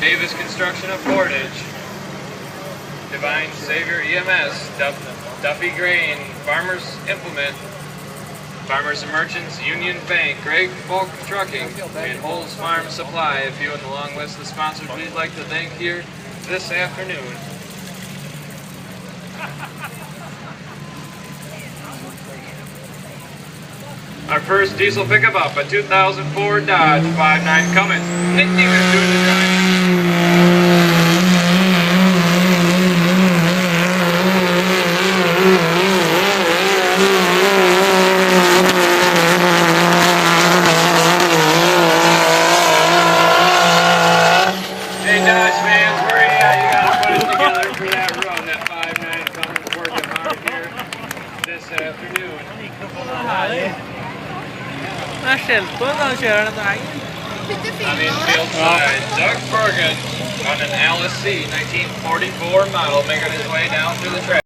Davis Construction of Portage, Divine Savior EMS, Duffy Grain, Farmers Implement, Farmers and Merchants, Union Bank, Greg Bulk Trucking, and Holes Farm Supply. A few in the long list of sponsors we'd like to thank here this afternoon. Our first diesel pickup up, a 2004 Dodge 5.9 Cummins. Nick Neiman's doing the drive. Hey Dodge fans, where you at? You gotta put it together for that run. That 5.9 Cummins working hard here this afternoon. I'm in field side. Doug Bergen on an Alice C 1944 model making his way down through the track.